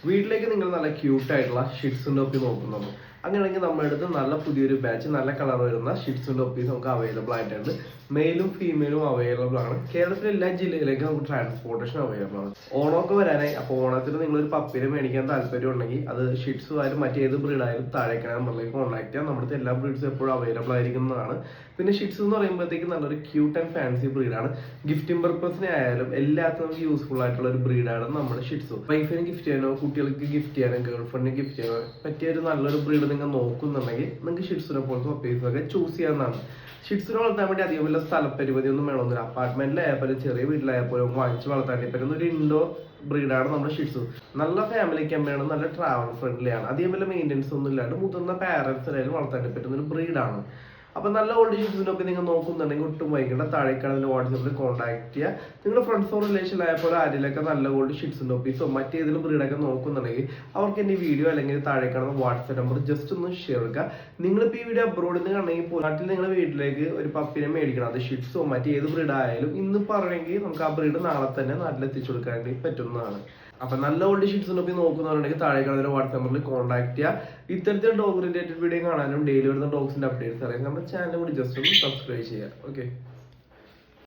വീട്ടിലേക്ക് നിങ്ങൾ നല്ല ക്യൂട്ടായിട്ടുള്ള ഷിറ്റ്സിൻ്റെ ഒപ്പി നോക്കുന്നുണ്ട്. അങ്ങനെയാണെങ്കിൽ നമ്മുടെ അടുത്ത് നല്ല പുതിയൊരു ബാച്ച് നല്ല കളർ വരുന്ന ഷിറ്റ്സിൻ്റെ ഒപ്പീസ് നമുക്ക് അവൈലബിൾ ആയിട്ടുണ്ട്. മെയിലും ഫീമെയിലും അവൈലബിൾ ആണ്. കേരളത്തിലെ എല്ലാ ജില്ലയിലേക്കും നമുക്ക് ട്രാൻസ്പോർട്ടേഷൻ അവൈലബിൾ ആണ്. ഓണമൊക്കെ വരാനായി. അപ്പോൾ ഓണത്തിന് നിങ്ങളൊരു പപ്പിനെ മേടിക്കാൻ താല്പര്യം ഉണ്ടെങ്കിൽ അത് ഷിറ്റ്സ് ആയാലും മറ്റേത് ബ്രീഡായാലും താഴേക്കാണ് നമ്പറിലേക്ക് കോൺടാക്ട് ചെയ്യാം. നമ്മുടെ എല്ലാ ബ്രീഡ്സും എപ്പോഴും അവൈലബിൾ ആയിരിക്കുന്നതാണ്. പിന്നെ ഷിറ്റ്സ് എന്ന് പറയുമ്പോഴത്തേക്ക് നല്ലൊരു ക്യൂട്ട് ആൻഡ് ഫാൻസി ബ്രീഡാണ്. ഗിഫ്റ്റിംഗ് പർപ്പസിനെ ആയാലും എല്ലാത്തിനും നമുക്ക് യൂസ്ഫുൾ ആയിട്ടുള്ള ഒരു ബ്രീഡാണ് നമ്മുടെ ഷിറ്റ്സു. വൈഫിന് ഗിഫ്റ്റ് ചെയ്യാനോ കുട്ടികൾക്ക് ഗിഫ്റ്റ് ചെയ്യാനോ ഗേൾ ഫ്രണ്ടിന് ഗിഫ്റ്റ് ചെയ്യാനോ പറ്റിയ ഒരു നല്ലൊരു ബ്രീഡ് നിങ്ങൾ നോക്കുന്നുണ്ടെങ്കിൽ നിങ്ങൾക്ക് ഷിറ്റ്സിനെ പോലത്തെ പപ്പീസൊക്കെ ചൂസ് ചെയ്യാവുന്നതാണ്. ഷിറ്റ്സിനെ വളർത്താൻ വേണ്ടി അധികം വല്ല സ്ഥലപരിമിതി ഒന്നും വേണമെന്നില്ല. അപ്പാർട്ട്മെന്റിലായപ്പോലും ചെറിയ വീട്ടിലായപ്പോലും വാങ്ങിച്ച് വളർത്താൻ പറ്റുന്ന ഒരു ഇൻഡോർ ബ്രീഡാണ് നമ്മുടെ ഷിറ്റ്സു. നല്ല ഫാമിലി കമ്പനിയാണ്, നല്ല ട്രാവൽ ഫ്രണ്ട്ലി ആണ്. അധികം വല്ല മെയിൻ്റെനൻസ് ഒന്നും ഇല്ലാണ്ട് മുതിർന്ന പാരൻസിനായാലും വളർത്താൻ പറ്റുന്ന ഒരു ബ്രീഡാണ്. അപ്പൊ നല്ല ഓൾഡ് ഷിറ്റ്സിനൊക്കെ നിങ്ങൾ നോക്കുന്നുണ്ടെങ്കിൽ ഒട്ടും വൈകേണ്ട, താഴേക്കാണെങ്കിൽ വാട്സാപ്പിൽ കോൺടാക്ട് ചെയ്യുക. നിങ്ങളുടെ ഫ്രണ്ട്സോ റിലേഷനിലായപ്പോൾ ആരിലൊക്കെ നല്ല ഓൾഡ് ഷിറ്റ്സിൻ്റെ ഒപ്പീസോ മറ്റേതെങ്കിലും ബ്രീഡൊക്കെ നോക്കുന്നുണ്ടെങ്കിൽ അവർക്ക് എൻ്റെ വീഡിയോ അല്ലെങ്കിൽ താഴേക്കാണുന്ന വാട്സാപ്പ് നമ്പർ ജസ്റ്റ് ഒന്ന് ഷെയർ ചെയ്യുക. നിങ്ങളിപ്പോൾ ഈ വീഡിയോ അബ്രോഡിൽ നിന്ന് കണ്ടെങ്കിൽ നാട്ടിൽ നിങ്ങളുടെ വീട്ടിലേക്ക് ഒരു പപ്പിനെ മേടിക്കണം, അത് ഷിറ്റ്സോ മറ്റേത് ബ്രീഡ് ആയാലും ഇന്ന് പറയുമെങ്കിൽ നമുക്ക് ആ ബ്രീഡ് നാളെ തന്നെ നാട്ടിൽ എത്തിച്ചു കൊടുക്കാൻ വേണ്ടി പറ്റുന്നതാണ്. അപ്പൊ നല്ല ഓൾഡ് ഷിറ്റ്സിനൊക്കെ നോക്കുന്നുണ്ടെങ്കിൽ താഴെ കാണുന്ന വാട്സാപ്പ് നമ്പറിൽ കോൺടാക്ട് ചെയ്യുക. ഇത്തരത്തിൽ ഡോഗ് റിലേറ്റഡ് വീഡിയോ കാണാനും ഡെയിലി വരുന്ന ഡോഗ്സിന്റെ അപ്ഡേറ്റ്സ് അറിയാൻ നമ്മുടെ ചാനൽ കൂടി ജസ്റ്റ് ഒന്ന് സബ്സ്ക്രൈബ് ചെയ്യുക. ഓക്കെ.